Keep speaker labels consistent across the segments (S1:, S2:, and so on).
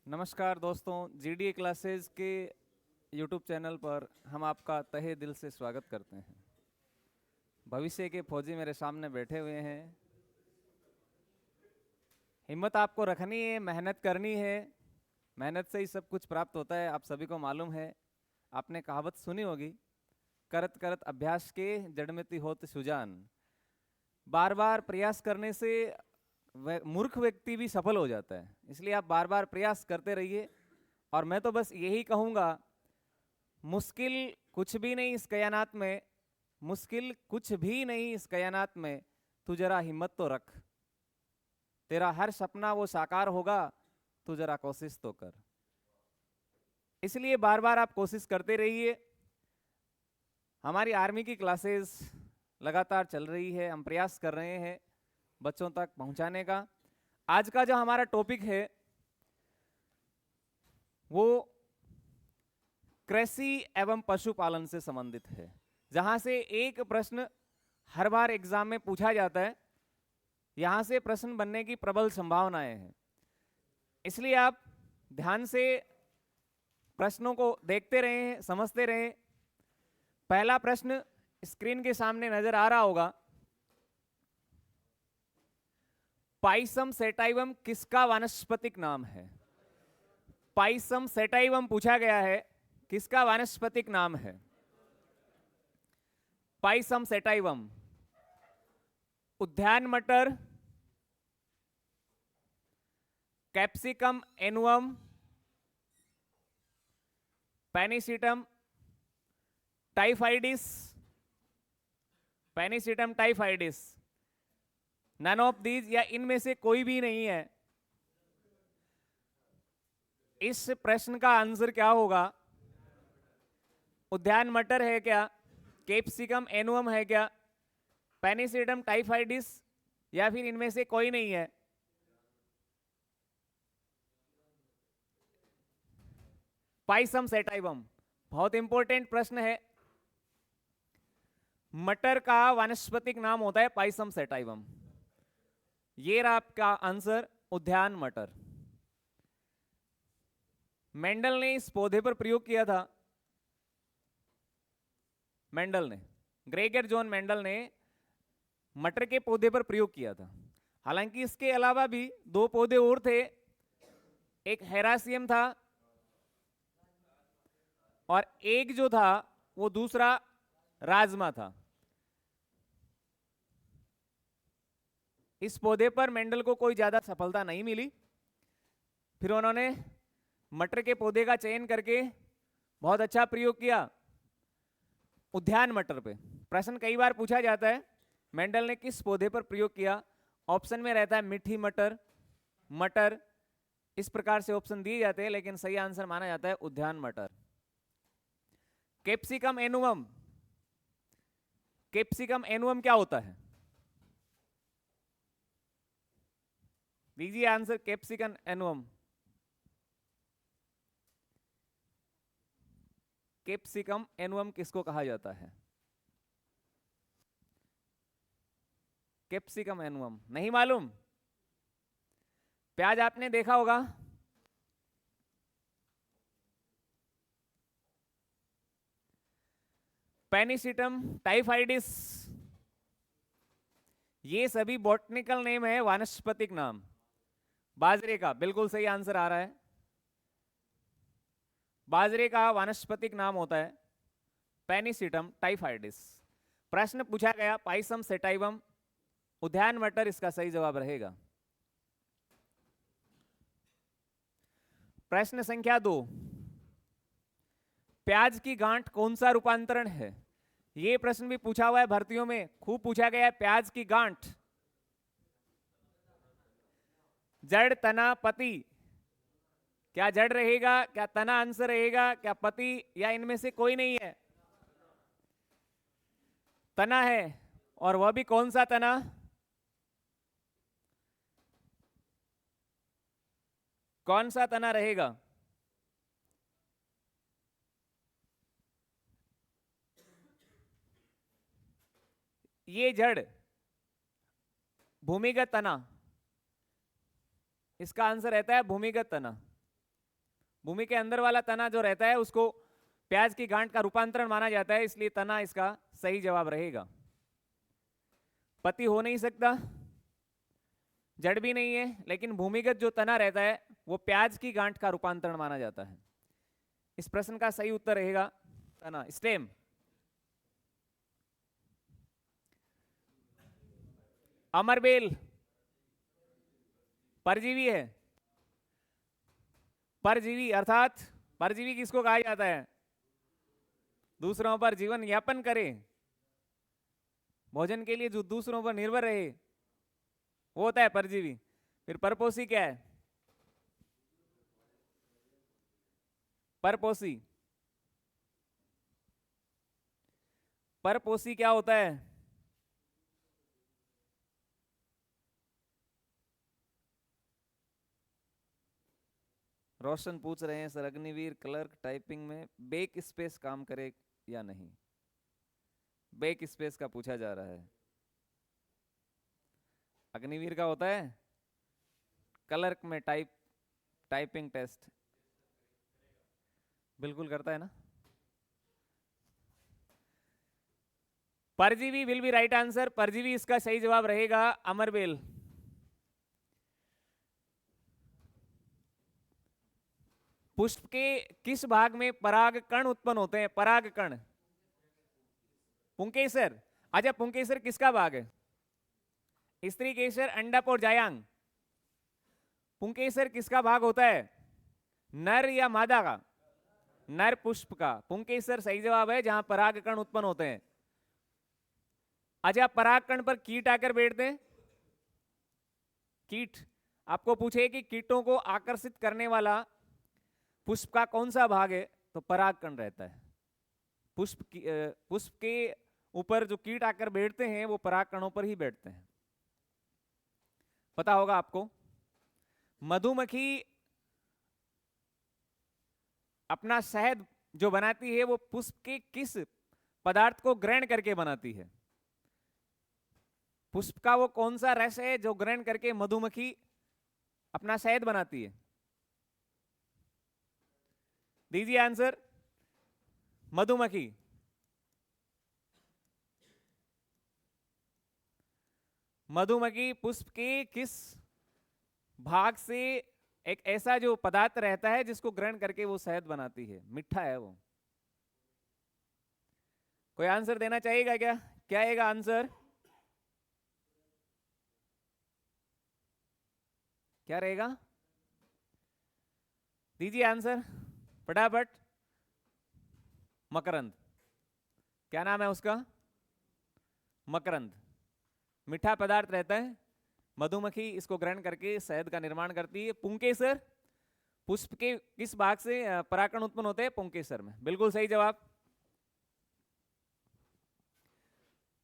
S1: नमस्कार दोस्तों, GDA classes के यूट्यूब चैनल पर हम आपका तहे दिल से स्वागत करते हैं। भविष्य के फौजी मेरे सामने बैठे हुए हैं। हिम्मत आपको रखनी है, मेहनत करनी है। मेहनत से ही सब कुछ प्राप्त होता है, आप सभी को मालूम है। आपने कहावत सुनी होगी, करत करत अभ्यास के जड़मिति होत सुजान। बार बार प्रयास करने से मूर्ख व्यक्ति भी सफल हो जाता है, इसलिए आप बार बार प्रयास करते रहिए। और मैं तो बस यही कहूँगा, मुश्किल कुछ भी नहीं इस कायनात में, मुश्किल कुछ भी नहीं इस कायनात में। तू जरा हिम्मत तो रख, तेरा हर सपना वो साकार होगा, तू जरा कोशिश तो कर। इसलिए बार बार आप कोशिश करते रहिए। हमारी आर्मी की क्लासेस लगातार चल रही है, हम प्रयास कर रहे हैं बच्चों तक पहुंचाने का। आज का जो हमारा टॉपिक है वो कृषि एवं पशुपालन से संबंधित है, जहां से एक प्रश्न हर बार एग्जाम में पूछा जाता है। यहां से प्रश्न बनने की प्रबल संभावनाएं हैं, इसलिए आप ध्यान से प्रश्नों को देखते रहें, समझते रहें। पहला प्रश्न स्क्रीन के सामने नजर आ रहा होगा। पाइसम सेटाइवम किसका वानस्पतिक नाम है? पाइसम सेटाइवम पूछा गया है, किसका वानस्पतिक नाम है? Pisum sativum. उद्यान मटर, कैप्सिकम एनुअम, पेनिसिटम टाइफाइडिस, पेनिसिटम टाइफाइडिस। नन ऑफ दीज या इनमें से कोई भी नहीं है। इस प्रश्न का आंसर क्या होगा? उद्यान मटर है क्या, कैप्सिकम एनुअम है क्या, पेनिसिटम टाइफाइडिस, या फिर इनमें से कोई नहीं है? Pisum sativum. बहुत इंपॉर्टेंट प्रश्न है। मटर का वानस्पतिक नाम होता है पाइसम सेटाइवम। ये रहा आपका आंसर, उद्यान मटर। मेंडल ने इस पौधे पर प्रयोग किया था। मेंडल ने, ग्रेगर जॉन मेंडल ने मटर के पौधे पर प्रयोग किया था। हालांकि इसके अलावा भी दो पौधे और थे, एक हेरासियम था और एक जो था वो दूसरा राजमा था। इस पौधे पर मेंडल को कोई ज्यादा सफलता नहीं मिली। फिर उन्होंने मटर के पौधे का चयन करके बहुत अच्छा प्रयोग किया उद्यान मटर पे। प्रश्न कई बार पूछा जाता है, मेंडल ने किस पौधे पर प्रयोग किया? ऑप्शन में रहता है मीठी मटर, मटर, इस प्रकार से ऑप्शन दिए जाते हैं, लेकिन सही आंसर माना जाता है उद्यान मटर। कैप्सिकम एनुअम। कैप्सिकम एनुअम क्या होता है? दीजिए आंसर, कैप्सिकम एनुअम। कैप्सिकम एनुअम किसको कहा जाता है? कैप्सिकम एनुअम नहीं मालूम? प्याज आपने देखा होगा, पेनिसिटम टाइफाइडिस, ये सभी बॉटनिकल नेम है, वानस्पतिक नाम। बाजरे का बिल्कुल सही आंसर आ रहा है। बाजरे का वानस्पतिक नाम होता है पेनिसिटम टाइफाइडिस। प्रश्न पूछा गया पाइसम सेटाइवम, उद्यान मटर इसका सही जवाब रहेगा। प्रश्न संख्या 2, प्याज की गांठ कौन सा रूपांतरण है? यह प्रश्न भी पूछा हुआ है भर्तियों में, खूब पूछा गया है। प्याज की गांठ, जड़, तना, पति। क्या जड़ रहेगा, क्या तना आंसर रहेगा, क्या पति, या इनमें से कोई नहीं है? तना है, और वह भी कौन सा तना? कौन सा तना रहेगा? ये जड़, भूमिगत तना, इसका आंसर रहता है भूमिगत तना। भूमि के अंदर वाला तना जो रहता है उसको प्याज की गांठ का रूपांतरण माना जाता है, इसलिए तना इसका सही जवाब रहेगा। पत्ती हो नहीं सकता, जड़ भी नहीं है, लेकिन भूमिगत जो तना रहता है वो प्याज की गांठ का रूपांतरण माना जाता है। इस प्रश्न का सही उत्तर रहेगा तना, स्टेम। अमरबेल परजीवी है। परजीवी अर्थात परजीवी किसको कहा जाता है? दूसरों पर जीवन यापन करे, भोजन के लिए जो दूसरों पर निर्भर रहे, वो होता है परजीवी। फिर परपोषी क्या है? परपोषी, परपोषी क्या होता है? रोशन पूछ रहे हैं सर, अग्निवीर क्लर्क टाइपिंग में बैक स्पेस काम करे या नहीं? बैक स्पेस का पूछा जा रहा है। अग्निवीर का होता है, क्लर्क में टाइपिंग टेस्ट बिल्कुल करता है ना। परजीवी विल बी राइट आंसर, परजीवी इसका सही जवाब रहेगा, अमरबेल। पुष्प के किस भाग में पराग कण उत्पन्न होते हैं? पराग कण पुंकेसर। अच्छा, पुंकेसर किसका भाग है? स्त्री केसर, अंडप और जायांग। पुंकेसर किसका भाग होता है? नर या मादा का? नर पुष्प का। पुंकेसर सही जवाब है, जहां पराग कण उत्पन्न होते हैं। अच्छा, पराग कण पर कीट आकर बैठते हैं। कीट, आपको पूछे कि कीटों को आकर्षित करने वाला पुष्प का कौन सा भाग है, तो परागकण रहता है। पुष्प के ऊपर जो कीट आकर बैठते हैं वो परागकणों पर ही बैठते हैं, पता होगा आपको। मधुमक्खी अपना शहद जो बनाती है वो पुष्प के किस पदार्थ को ग्रहण करके बनाती है? पुष्प का वो कौन सा रस है जो ग्रहण करके मधुमक्खी अपना शहद बनाती है? दीजिए आंसर। मधुमक्खी। मधुमक्खी पुष्प के किस भाग से एक ऐसा जो पदार्थ रहता है जिसको ग्रहण करके वो शहद बनाती है? मीठा है वो। कोई आंसर देना चाहेगा क्या? क्या आएगा आंसर? क्या रहेगा? दीजिए आंसर फटाफट। मकरंद। क्या नाम है उसका? मकरंद। मीठा पदार्थ रहता है, मधुमक्खी इसको ग्रहण करके शहद का निर्माण करती है। पुंकेसर, पुष्प के किस भाग से परागकण उत्पन्न होते हैं? पुंकेसर में। बिल्कुल सही जवाब।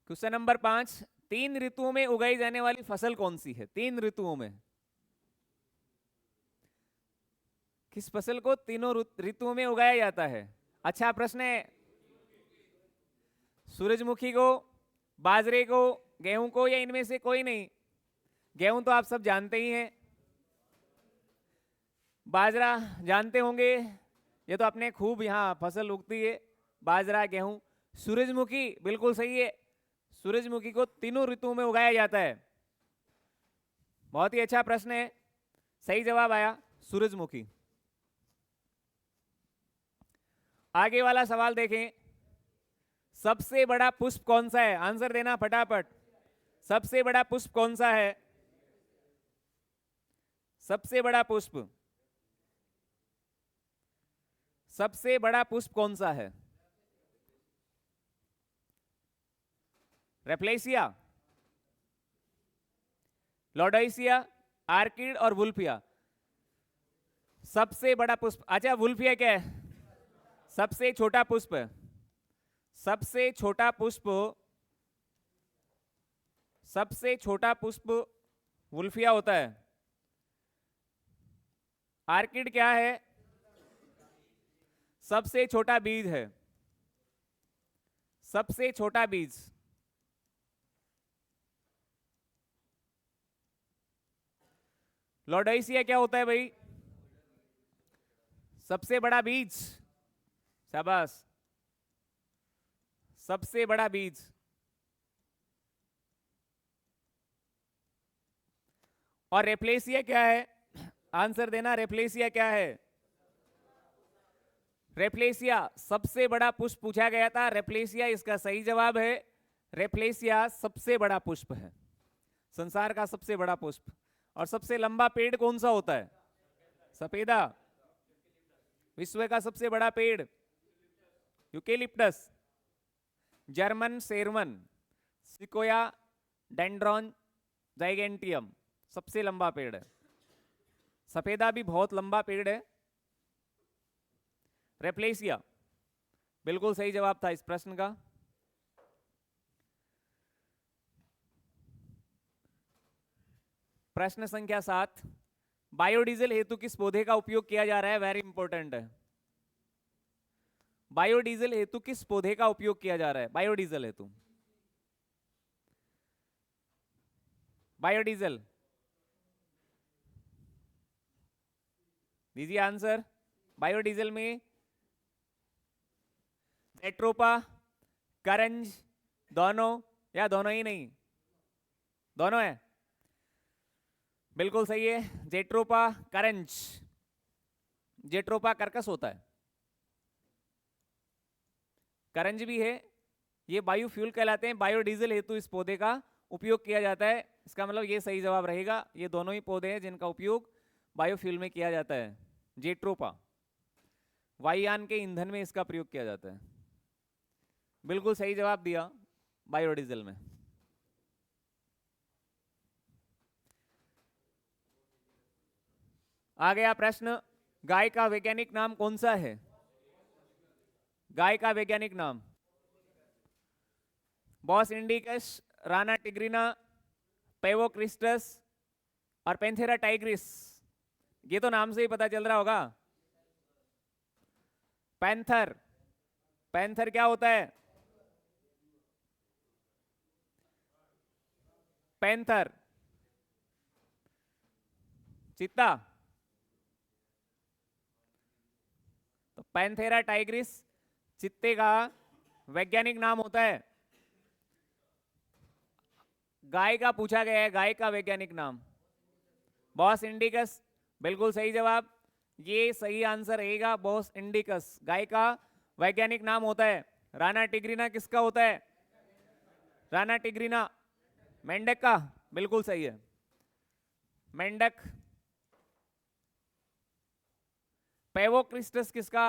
S1: क्वेश्चन नंबर 5, 3 ऋतुओं में उगाई जाने वाली फसल कौन सी है? 3 ऋतुओं में किस फसल को तीनों ऋतुओं में उगाया जाता है? अच्छा प्रश्न है। सूरजमुखी को, बाजरे को, गेहूं को, या इनमें से कोई नहीं? गेहूं तो आप सब जानते ही हैं, बाजरा जानते होंगे, ये तो अपने खूब यहाँ फसल उगती है, बाजरा गेहूं। सूरजमुखी बिल्कुल सही है, सूरजमुखी को तीनों ऋतुओं में उगाया जाता है। बहुत ही अच्छा प्रश्न है, सही जवाब आया सूरजमुखी। आगे वाला सवाल देखें, सबसे बड़ा पुष्प कौन सा है? आंसर देना फटाफट। सबसे बड़ा पुष्प कौन सा है? सबसे बड़ा पुष्प, सबसे बड़ा पुष्प कौन सा है? रेफ्लेसिया, लॉडोइसिया, आर्किड और वुल्फिया। सबसे बड़ा पुष्प, अच्छा वुल्फिया क्या है? सबसे छोटा पुष्प। सबसे छोटा पुष्प, सबसे छोटा पुष्प वुल्फिया होता है। आर्किड क्या है? सबसे छोटा बीज है, सबसे छोटा बीज। लॉडोइसिया क्या होता है भाई? सबसे बड़ा बीज, शाबाश, सबसे बड़ा बीज। और रेप्लेसिया क्या है? आंसर देना, रेप्लेसिया क्या है? रेप्लेसिया सबसे बड़ा पुष्प पूछा गया था, रेप्लेसिया इसका सही जवाब है। रेप्लेसिया सबसे बड़ा पुष्प है, संसार का सबसे बड़ा पुष्प। और सबसे लंबा पेड़ कौन सा होता है? सफेदा। विश्व का सबसे बड़ा पेड़ यूकेलिप्टस, जर्मन सेरवन, सिकोया, डेंड्रॉन, जाइगेंटियम, सबसे लंबा पेड़ है। सफेदा भी बहुत लंबा पेड़ है। रेप्लेसिया बिल्कुल सही जवाब था इस प्रश्न का। प्रश्न संख्या 7, बायोडीजल हेतु किस पौधे का उपयोग किया जा रहा है? वेरी इंपॉर्टेंट है। बायोडीजल हेतु किस पौधे का उपयोग किया जा रहा है? बायोडीजल हेतु, बायोडीजल दीजिए आंसर। बायोडीजल में जेट्रोपा, करंज, दोनों या दोनों ही नहीं? दोनों है, बिल्कुल सही है। जेट्रोपा, करंज। जेट्रोपा कर्कश होता है, करंज भी है। ये बायोफ्यूल कहलाते हैं। बायोडीजल हेतु इस पौधे का उपयोग किया जाता है। इसका मतलब ये सही जवाब रहेगा। ये दोनों ही पौधे हैं जिनका उपयोग बायोफ्यूल में किया जाता है। जेट्रोपा, वायुयान के ईंधन में इसका प्रयोग किया जाता है। बिल्कुल सही जवाब दिया बायोडीजल में। आ गया प्रश्न, गाय का वैज्ञानिक नाम कौन सा है? गाय का वैज्ञानिक नाम बॉस इंडिकस, राना टिग्रिना, पेवोक्रिस्टस और पेंथेरा टाइग्रिस। ये तो नाम से ही पता चल रहा होगा। पैंथर, पैंथर क्या होता है? पैंथर चीता, तो पैंथेरा टाइग्रिस चित्ते का वैज्ञानिक नाम होता है। गाय का पूछा गया है, गाय का वैज्ञानिक नाम बॉस इंडिकस, बिल्कुल सही जवाब। ये सही आंसर रहेगा, बॉस इंडिकस गाय का वैज्ञानिक नाम होता है। राना टिग्रिना किसका होता है? राना टिग्रिना मेंढक का, बिल्कुल सही है, मेंढक। पेवोक्रिस्टस किसका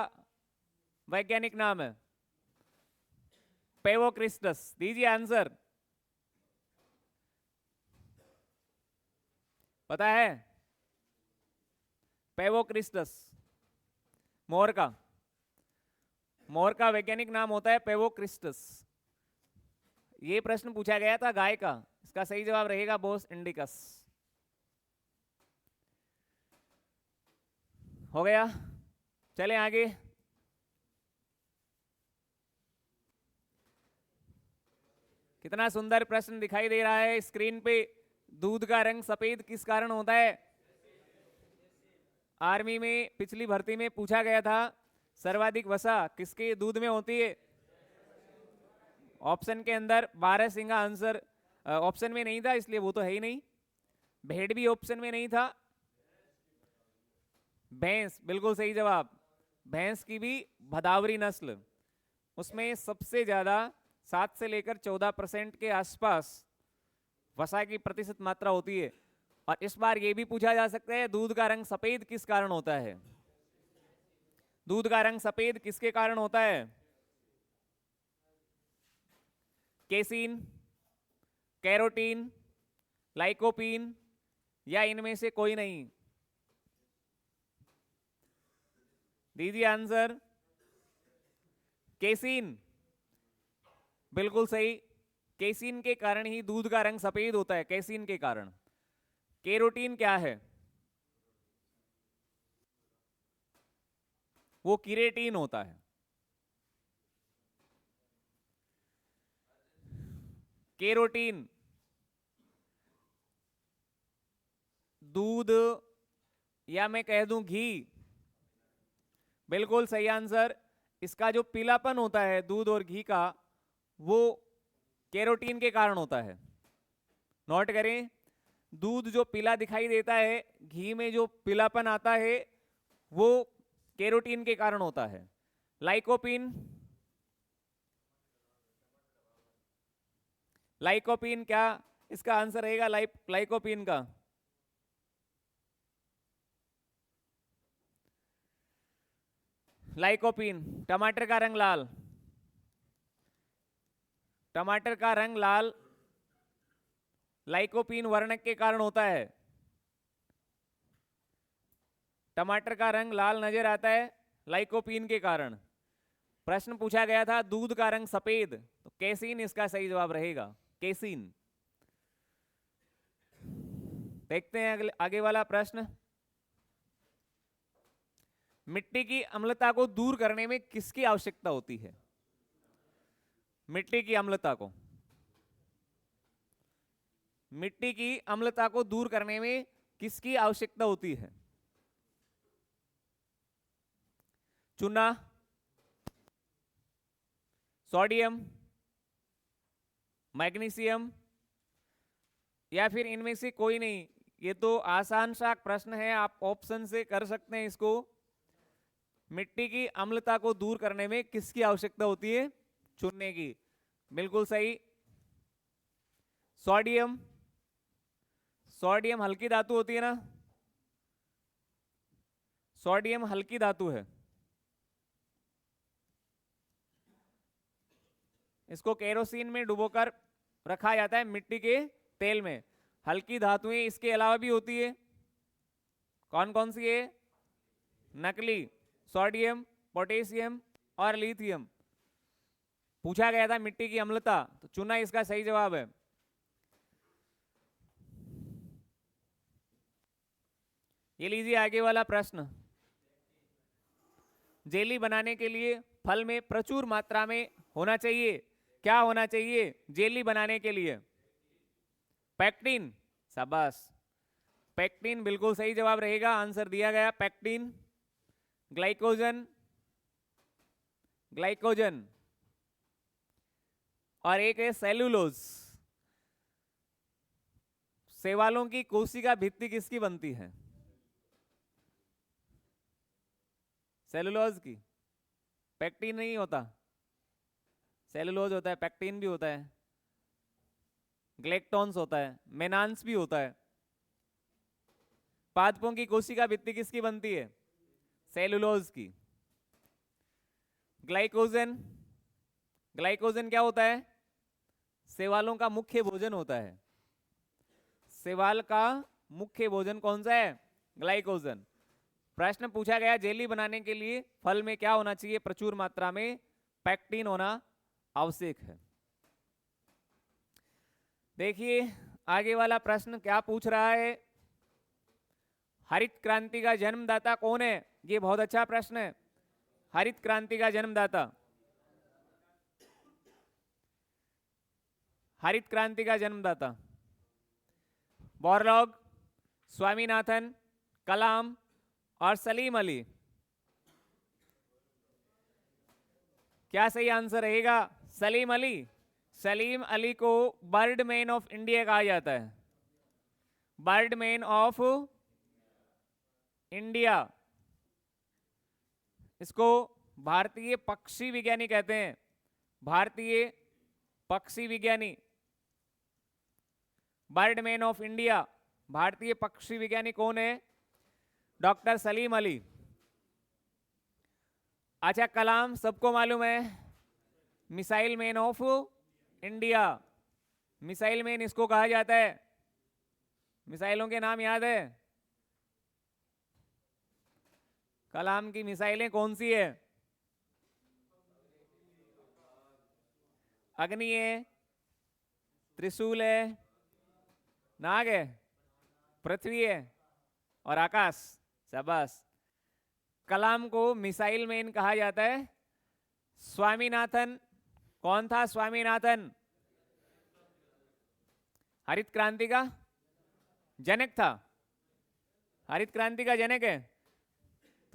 S1: वैज्ञानिक नाम है? पेवोक्रिस्टस, दीजिए आंसर। पता है? पेवोक्रिस्टस मोर का, मोर का वैज्ञानिक नाम होता है पेवोक्रिस्टस। ये प्रश्न पूछा गया था गाय का, इसका सही जवाब रहेगा बोस इंडिकस। हो गया, चलें आगे। कितना सुंदर प्रश्न दिखाई दे रहा है स्क्रीन पे। दूध का रंग सफेद किस कारण होता है? आर्मी में पिछली भर्ती में पूछा गया था, सर्वाधिक वसा किसके दूध में होती है? ऑप्शन के अंदर बारहसिंगा आंसर ऑप्शन में नहीं था, इसलिए वो तो है ही नहीं। भेड़ भी ऑप्शन में नहीं था। भैंस, बिल्कुल सही जवाब। भैंस की भी भदावरी नस्ल, उसमें सबसे ज्यादा 7 से लेकर 14% के आसपास वसा की प्रतिशत मात्रा होती है। और इस बार यह भी पूछा जा सकता है, दूध का रंग सफेद किस कारण होता है? दूध का रंग सफेद किसके कारण होता है? केसीन, कैरोटीन, लाइकोपीन या इनमें से कोई नहीं? दीजिए आंसर। केसीन, बिल्कुल सही। केसीन के कारण ही दूध का रंग सफेद होता है, केसीन के कारण। कैरोटीन क्या है? वो किरेटीन होता है। कैरोटीन दूध, या मैं कह दूं घी, बिल्कुल सही आंसर। इसका जो पीलापन होता है दूध और घी का, वो कैरोटीन के कारण होता है। नोट करें, दूध जो पीला दिखाई देता है, घी में जो पीलापन आता है, वो कैरोटीन के कारण होता है। लाइकोपीन, लाइकोपीन क्या इसका आंसर रहेगा? लाइकोपीन का लाइकोपीन, टमाटर का रंग लाल, टमाटर का रंग लाल लाइकोपीन वर्णक के कारण होता है। टमाटर का रंग लाल नजर आता है लाइकोपीन के कारण। प्रश्न पूछा गया था दूध का रंग सफेद, तो केसीन इसका सही जवाब रहेगा, केसीन। देखते हैं अगले आगे वाला प्रश्न। मिट्टी की अम्लता को दूर करने में किसकी आवश्यकता होती है? मिट्टी की अम्लता को, मिट्टी की अम्लता को दूर करने में किसकी आवश्यकता होती है? चूना, सोडियम, मैग्नीशियम, या फिर इनमें से कोई नहीं? ये तो आसान सा प्रश्न है, आप ऑप्शन से कर सकते हैं इसको। मिट्टी की अम्लता को दूर करने में किसकी आवश्यकता होती है? चूने की, बिल्कुल सही। सोडियम, सोडियम हल्की धातु होती है ना, सोडियम हल्की धातु है। इसको केरोसिन में डुबोकर रखा जाता है, मिट्टी के तेल में। हल्की धातुएं इसके अलावा भी होती है, कौन कौन सी है? नकली, सोडियम, पोटेशियम और लिथियम। पूछा गया था मिट्टी की अम्लता, तो चूना इसका सही जवाब है। ये लीजिए आगे वाला प्रश्न। जेली बनाने के लिए फल में प्रचुर मात्रा में होना चाहिए, क्या होना चाहिए जेली बनाने के लिए? पेक्टिन, शाबाश, पेक्टिन बिल्कुल सही जवाब रहेगा, आंसर दिया गया पेक्टिन। ग्लाइकोजन, ग्लाइकोजन, और एक है सेलुलोज। शैवालों की कोशिका भित्ति किसकी बनती है? सेलुलोज की। पेक्टिन नहीं होता, सेलुलोज होता है, पेक्टिन भी होता है, ग्लेक्टोन्स होता है, मेनान्स भी होता है। पादपों की कोशिका भित्ति किसकी बनती है? सेलुलोज की। ग्लाइकोजन, ग्लाइकोजन क्या होता है? शैवालों का मुख्य भोजन होता है। शैवाल का मुख्य भोजन कौन सा है? ग्लाइकोजन। प्रश्न पूछा गया जेली बनाने के लिए फल में क्या होना चाहिए? प्रचुर मात्रा में पेक्टिन होना आवश्यक है। देखिए आगे वाला प्रश्न क्या पूछ रहा है। हरित क्रांति का जन्मदाता कौन है? ये बहुत अच्छा प्रश्न है। हरित क्रांति का जन्मदाता, हरित क्रांति का जन्मदाता बोरलॉग, स्वामीनाथन, कलाम और सलीम अली। क्या सही आंसर रहेगा? सलीम अली। सलीम अली को बर्डमैन ऑफ इंडिया कहा जाता है, बर्डमैन ऑफ इंडिया। इसको भारतीय पक्षी विज्ञानी कहते हैं, भारतीय पक्षी विज्ञानी, बर्डमैन ऑफ इंडिया। भारतीय पक्षी विज्ञानी कौन है? डॉक्टर सलीम अली। अच्छा, कलाम सबको मालूम है, missile man of India. Missile man इसको कहा जाता है। मिसाइलों के नाम याद है? कलाम की मिसाइलें कौन सी है? अग्नि है, त्रिशूल है, नाग है, पृथ्वी है और आकाश। शाबाश। कलाम को मिसाइल मैन कहा जाता है। स्वामीनाथन कौन था? स्वामीनाथन हरित क्रांति का जनक था, हरित क्रांति का जनक है।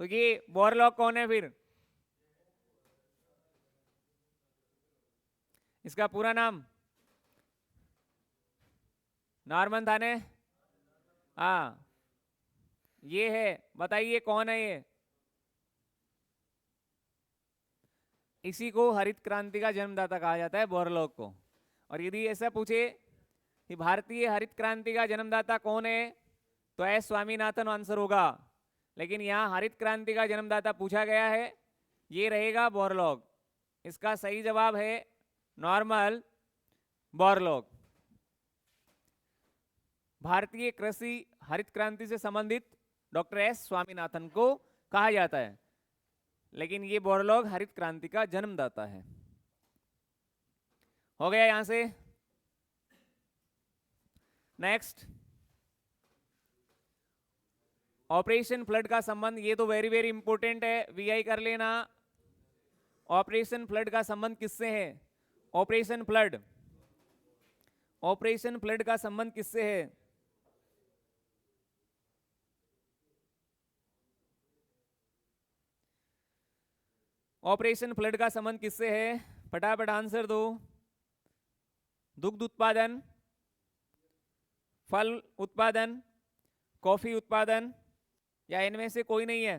S1: तो ये बोरलॉग कौन है फिर? इसका पूरा नाम नॉर्मन था ने? हाँ, ये है, बताइए कौन है ये? इसी को हरित क्रांति का जन्मदाता कहा जाता है, बोरलॉग को। और यदि ऐसा पूछे कि भारतीय हरित क्रांति का जन्मदाता कौन है, तो एस स्वामीनाथन आंसर होगा। लेकिन यहां हरित क्रांति का जन्मदाता पूछा गया है, ये रहेगा बोरलॉग। इसका सही जवाब है नॉर्मन बोरलॉग। भारतीय कृषि हरित क्रांति से संबंधित डॉक्टर एस स्वामीनाथन को कहा जाता है, लेकिन ये बोरलॉग हरित क्रांति का जन्मदाता है। हो गया यहां से। नेक्स्ट, ऑपरेशन फ्लड का संबंध, ये तो वेरी वेरी इंपॉर्टेंट है, वीआई कर लेना। ऑपरेशन फ्लड का संबंध किससे है? ऑपरेशन फ्लड, ऑपरेशन फ्लड का संबंध किससे है? ऑपरेशन फ्लड का संबंध किससे है? फटाफट आंसर दो। दुग्ध उत्पादन, फल उत्पादन, कॉफी उत्पादन, या इनमें से कोई नहीं है?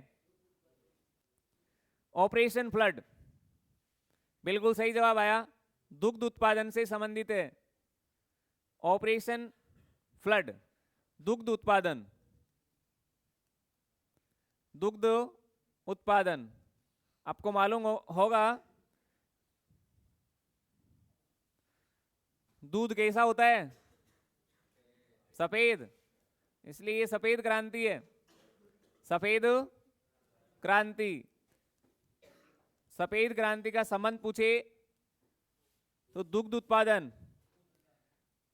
S1: ऑपरेशन फ्लड बिल्कुल सही जवाब आया, दुग्ध उत्पादन से संबंधित है। ऑपरेशन फ्लड दुग्ध उत्पादन, दुग्ध उत्पादन। आपको मालूम होगा दूध कैसा होता है? सफेद, इसलिए ये सफेद क्रांति है, सफेद क्रांति। सफेद क्रांति का संबंध पूछे तो दुग्ध उत्पादन।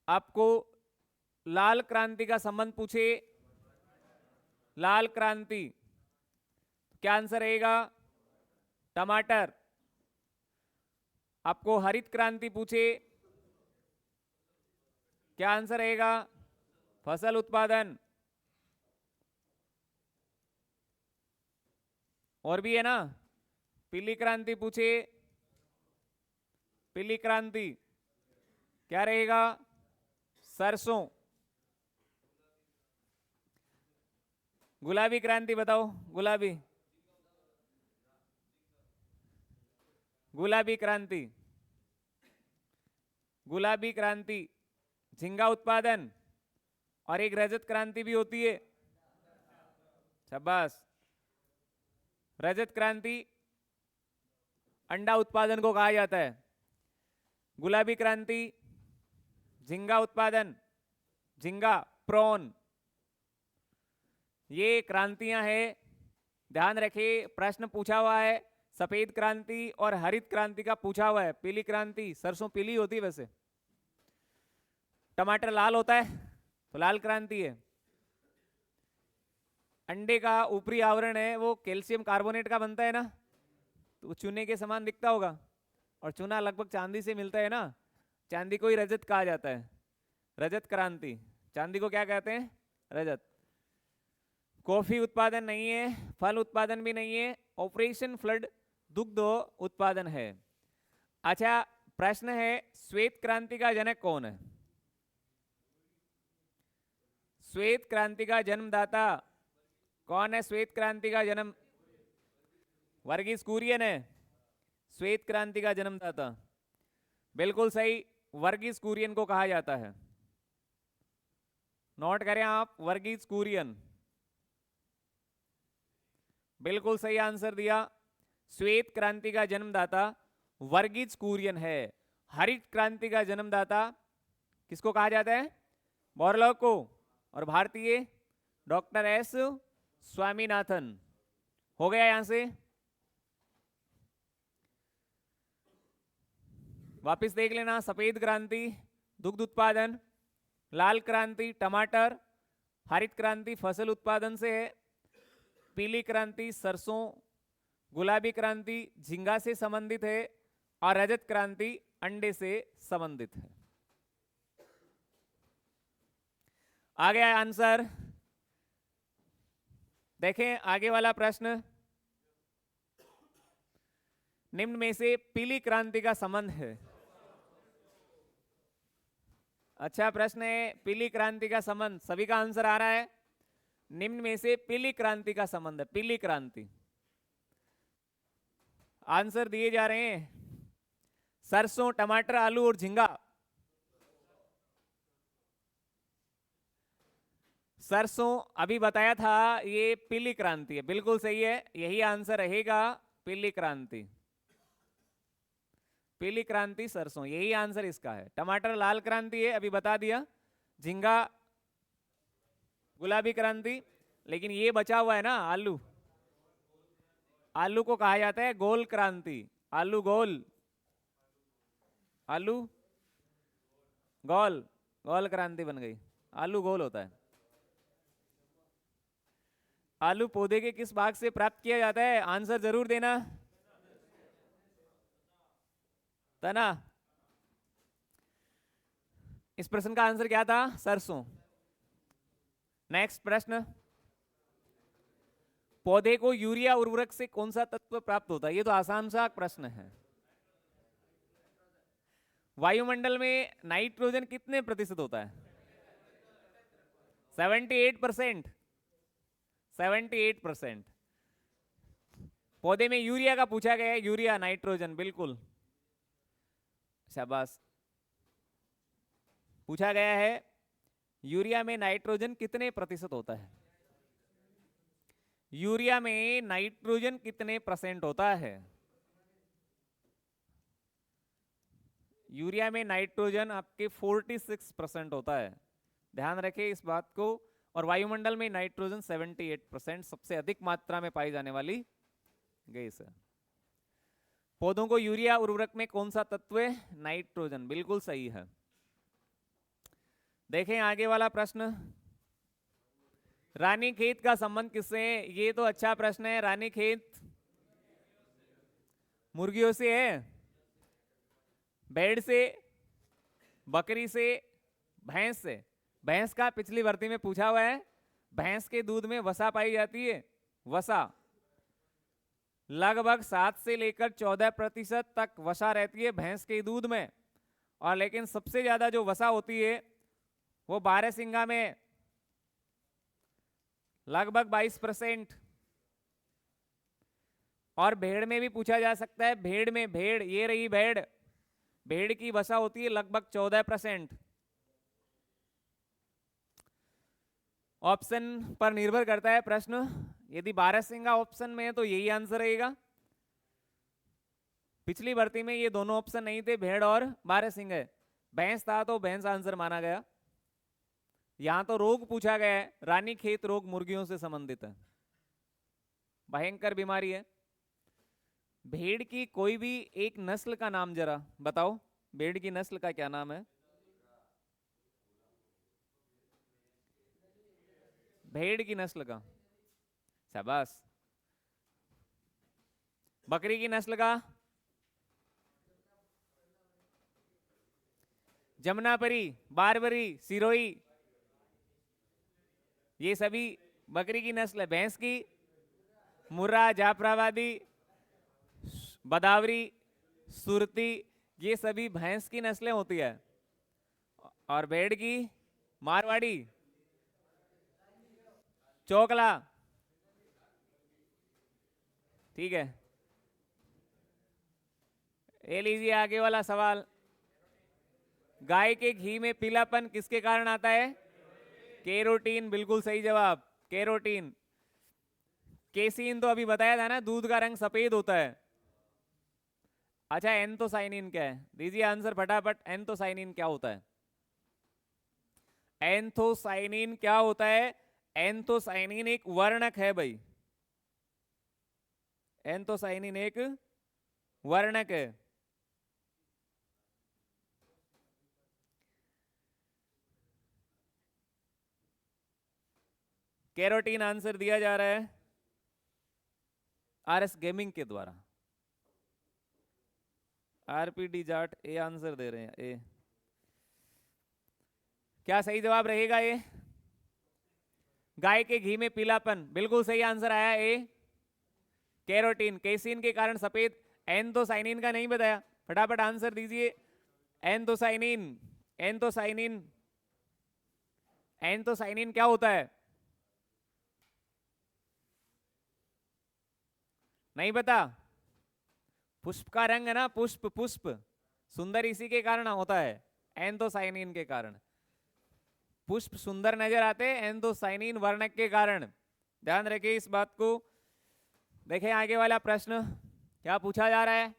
S1: आपको लाल क्रांति का संबंध पूछे, लाल क्रांति, क्या आंसर रहेगा? टमाटर। आपको हरित क्रांति पूछे, क्या आंसर रहेगा? फसल उत्पादन। और भी है ना, पीली क्रांति पूछे, पीली क्रांति क्या रहेगा? सरसों। गुलाबी क्रांति बताओ, गुलाबी, गुलाबी क्रांति, गुलाबी क्रांति झींगा उत्पादन, और एक रजत क्रांति भी होती है। शाबाश। रजत क्रांति अंडा उत्पादन को कहा जाता है। गुलाबी क्रांति झींगा उत्पादन, झींगा, प्रॉन। ये क्रांतियां हैं, ध्यान रखिए, प्रश्न पूछा हुआ है। सफेद क्रांति और हरित क्रांति का पूछा हुआ है। पीली क्रांति, सरसों पीली होती है वैसे, टमाटर लाल होता है तो लाल क्रांति है। अंडे का ऊपरी आवरण है वो कैल्शियम कार्बोनेट का बनता है ना, तो चूने के समान दिखता होगा, और चूना लगभग चांदी से मिलता है ना, चांदी को ही रजत कहा जाता है। रजत क्रांति, चांदी को क्या कहते हैं? रजत। कॉफी उत्पादन नहीं है, फल उत्पादन भी नहीं है। ऑपरेशन फ्लड दुग्ध उत्पादन है। अच्छा, प्रश्न है श्वेत क्रांति का जनक कौन है? श्वेत क्रांति का जन्मदाता कौन है? श्वेत क्रांति का जन्म, वर्गीज कुरियन है श्वेत क्रांति का जन्मदाता। बिल्कुल सही, वर्गीज कुरियन को कहा जाता है। नोट करें आप, वर्गीज कुरियन। बिल्कुल सही आंसर दिया। श्वेत क्रांति का जन्मदाता वर्गीज कुरियन है। हरित क्रांति का जन्मदाता किसको कहा जाता है? बोरलॉग को। और भारतीय डॉक्टर एस स्वामीनाथन। हो गया यहां से। वापस देख लेना, सफेद क्रांति दुग्ध उत्पादन, लाल क्रांति टमाटर, हरित क्रांति फसल उत्पादन से है, पीली क्रांति सरसों, गुलाबी क्रांति झींगा से संबंधित है, और रजत क्रांति अंडे से संबंधित है। आ गया आंसर। देखें आगे वाला प्रश्न, निम्न में से पीली क्रांति का संबंध है? अच्छा प्रश्न है, पीली क्रांति का संबंध, सभी का आंसर आ रहा है। निम्न में से पीली क्रांति का संबंध है, पीली क्रांति। आंसर दिए जा रहे हैं, सरसों, टमाटर, आलू और झींगा। सरसों अभी बताया था, ये पीली क्रांति है, बिल्कुल सही है, यही आंसर रहेगा, पीली क्रांति। पीली क्रांति सरसों, यही आंसर इसका है। टमाटर लाल क्रांति है, अभी बता दिया। झींगा गुलाबी क्रांति, लेकिन ये बचा हुआ है ना आलू, आलू को कहा जाता है गोल क्रांति। आलू गोल, आलू गोल, गोल क्रांति बन गई, आलू गोल होता है। आलू पौधे के किस भाग से प्राप्त किया जाता है? आंसर जरूर देना। तना। इस प्रश्न का आंसर क्या था? सरसों। नेक्स्ट प्रश्न, पौधे को यूरिया उर्वरक से कौन सा तत्व प्राप्त होता है? ये तो आसान सा प्रश्न है। वायुमंडल में नाइट्रोजन कितने प्रतिशत होता है? 78%। 78%। पौधे में यूरिया का पूछा गया है, यूरिया नाइट्रोजन, बिल्कुल शाबाश। पूछा गया है यूरिया में नाइट्रोजन कितने प्रतिशत होता है? यूरिया में नाइट्रोजन कितने परसेंट होता है? यूरिया में नाइट्रोजन आपके 46% होता है, ध्यान रखें इस बात को। और वायुमंडल में नाइट्रोजन 78%, सबसे अधिक मात्रा में पाई जाने वाली गैस है। पौधों को यूरिया उर्वरक में कौन सा तत्व है? नाइट्रोजन, बिल्कुल सही है। देखें आगे वाला प्रश्न, रानीखेत का संबंध किससे है? ये तो अच्छा प्रश्न है। रानीखेत मुर्गियों से है, भेड़ से, बकरी से, भैंस से। भैंस का पिछली भर्ती में पूछा हुआ है। भैंस के दूध में वसा पाई जाती है, वसा लगभग 7 से लेकर 14% तक वसा रहती है भैंस के दूध में। और लेकिन सबसे ज्यादा जो वसा होती है वो बारहसिंगा में, लगभग 22%। और भेड़ में भी पूछा जा सकता है, भेड़ में, भेड़ ये रही भेड़, भेड़ की वसा होती है लगभग 14%। ऑप्शन पर निर्भर करता है प्रश्न। यदि बारहसिंगा ऑप्शन में है तो यही आंसर रहेगा। पिछली भर्ती में ये दोनों ऑप्शन नहीं थे, भेड़ और बारहसिंगा। भैंस था तो भैंस आंसर माना गया। यहां तो रोग पूछा गया है, रानीखेत रोग मुर्गियों से संबंधित है, भयंकर बीमारी है। भेड़ की कोई भी एक नस्ल का नाम जरा बताओ, भेड़ की नस्ल का क्या नाम है? भेड़ की नस्ल का, शाबाश। बकरी की नस्ल का? जमुनापरी, बारबरी, सिरोही, ये सभी बकरी की नस्ल है। भैंस की मुर्रा, जाफराबादी, बदावरी, सुरती, ये सभी भैंस की नस्लें होती है। और भेड़ की मारवाड़ी, चोकला, ठीक है। ये लीजिए आगे वाला सवाल, गाय के घी में पीलापन किसके कारण आता है? केरोटीन, बिल्कुल सही जवाब, केरोटीन। केसीन तो अभी बताया था ना, दूध का रंग सफेद होता है। अच्छा, एंथोसाइनिन क्या है? दीजिए आंसर फटाफट, एंथोसाइनिन क्या होता है? एंथोसाइनिन क्या होता है? एंथोसाइनिन एक वर्णक है भाई, एंथोसाइनिन एक वर्णक है। कैरोटीन आंसर दिया जा रहा है आरएस गेमिंग के द्वारा। आरपीडी जाट ए आंसर दे रहे हैं, ए। क्या सही जवाब रहेगा? ये गाय के घी में पीलापन, बिल्कुल सही आंसर आया, ए कैरोटीन। केसीन के कारण सफेद, एंथोसाइनिन का नहीं बताया, फटाफट आंसर दीजिए। एंथोसाइनिन, एंथोसाइनिन, एंथोसाइनिन क्या होता है? नहीं पता? पुष्प का रंग है ना, पुष्प, पुष्प सुंदर इसी के कारण होता है, एंथोसाइनिन के कारण। पुष्प सुंदर नजर आते हैं एंथोसाइनिन वर्णक के कारण। ध्यान रखिए इस बात को। देखें आगे वाला प्रश्न क्या पूछा जा रहा है।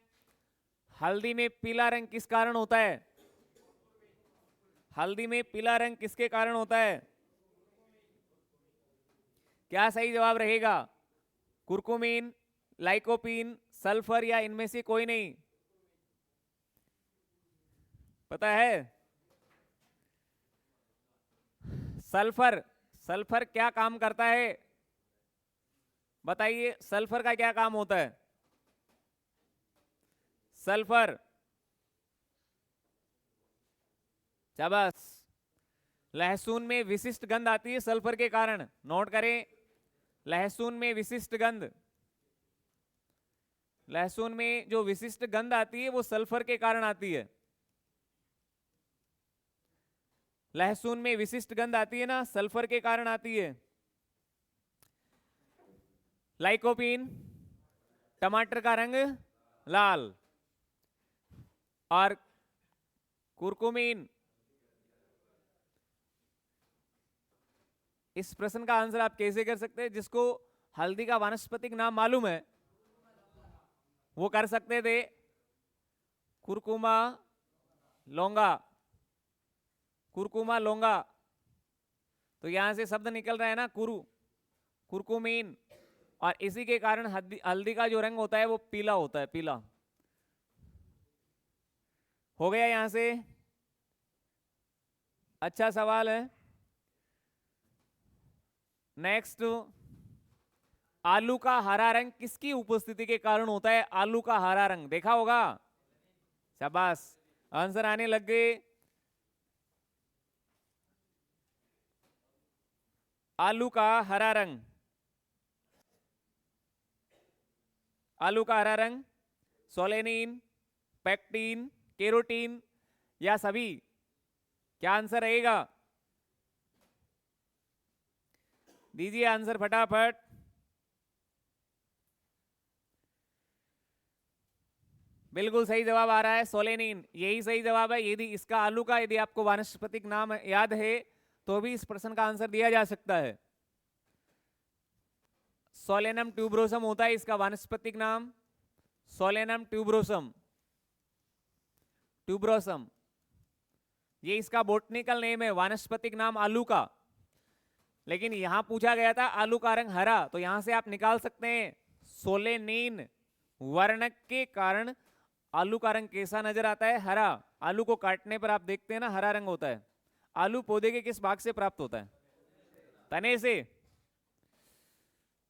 S1: हल्दी में पीला रंग किस कारण होता है? हल्दी में पीला रंग किसके कारण होता है? क्या सही जवाब रहेगा? कुरकुमीन, लाइकोपीन, सल्फर या इनमें से कोई नहीं? पता है? सल्फर। सल्फर क्या काम करता है बताइए? सल्फर का क्या काम होता है? सल्फर, शाबाश। लहसुन में विशिष्ट गंध आती है सल्फर के कारण, नोट करें। लहसुन में विशिष्ट गंध, लहसुन में जो विशिष्ट गंध आती है वो सल्फर के कारण आती है। लहसुन में विशिष्ट गंध आती है ना, सल्फर के कारण आती है। लाइकोपीन, टमाटर का रंग लाल, और कुरकुमीन। इस प्रश्न का आंसर आप कैसे कर सकते हैं? जिसको हल्दी का वानस्पतिक नाम मालूम है वो कर सकते थे। Curcuma लौंगा, curcuma लौंगा। तो यहां से शब्द निकल रहा है ना, कुरु, कुरकुमीन, और इसी के कारण हल्दी का जो रंग होता है वो पीला होता है, पीला। हो गया यहां से? अच्छा सवाल है। नेक्स्ट, आलू का हरा रंग किसकी उपस्थिति के कारण होता है? आलू का हरा रंग देखा होगा, शाबाश, आंसर आने लग गए। आलू का हरा रंग, आलू का हरा रंग, सोलेनिन, पेक्टिन, केरोटीन या सभी? क्या आंसर रहेगा? दीजिए आंसर फटाफट। बिल्कुल सही जवाब आ रहा है, सोलेनिन, यही सही जवाब है। यदि इसका आलू का यदि आपको वानस्पतिक नाम याद है तो भी इस प्रश्न का आंसर दिया जा सकता है। सोलेनम ट्यूबरोसम होता है इसका वानस्पतिक नाम, सोलेनम ट्यूबरोसम, ट्यूबरोसम, ये इसका बोटनिकल नेम है, वानस्पतिक नाम आलू का। लेकिन यहां पूछा गया था आलू का रंग हरा, तो यहां से आप निकाल सकते हैं सोलेनिन वर्णक के कारण आलू का रंग कैसा नजर आता है? हरा। आलू को काटने पर आप देखते हैं ना हरा रंग होता है। आलू पौधे के किस भाग से प्राप्त होता है? तने से।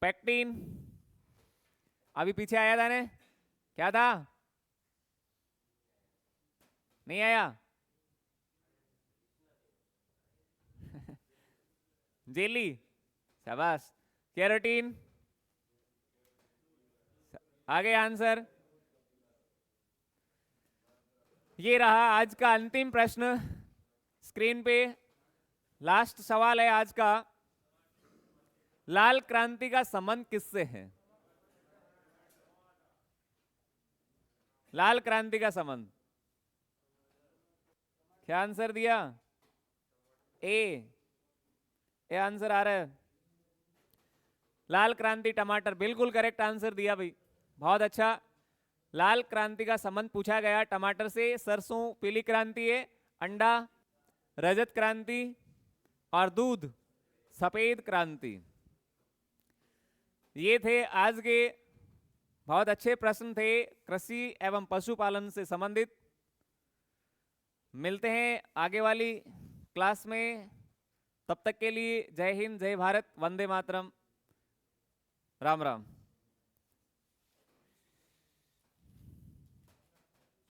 S1: पेक्टिन, अभी पीछे आया था ने, क्या था? नहीं आया? जेली, शाबाश। केराटिन, आगे आंसर। ये रहा आज का अंतिम प्रश्न स्क्रीन पे। लास्ट सवाल है आज का। लाल क्रांति का संबंध किससे है? लाल क्रांति का संबंध, क्या आंसर दिया? ए आंसर आ रहा है। लाल क्रांति टमाटर, बिल्कुल करेक्ट आंसर दिया भाई, बहुत अच्छा। लाल क्रांति का संबंध पूछा गया टमाटर से। सरसों पीली क्रांति है, अंडा रजत क्रांति, और दूध सफेद क्रांति। ये थे आज के बहुत अच्छे प्रश्न थे कृषि एवं पशुपालन से संबंधित। मिलते हैं आगे वाली क्लास में, तब तक के लिए जय हिंद, जय भारत, वंदे मातरम, राम राम।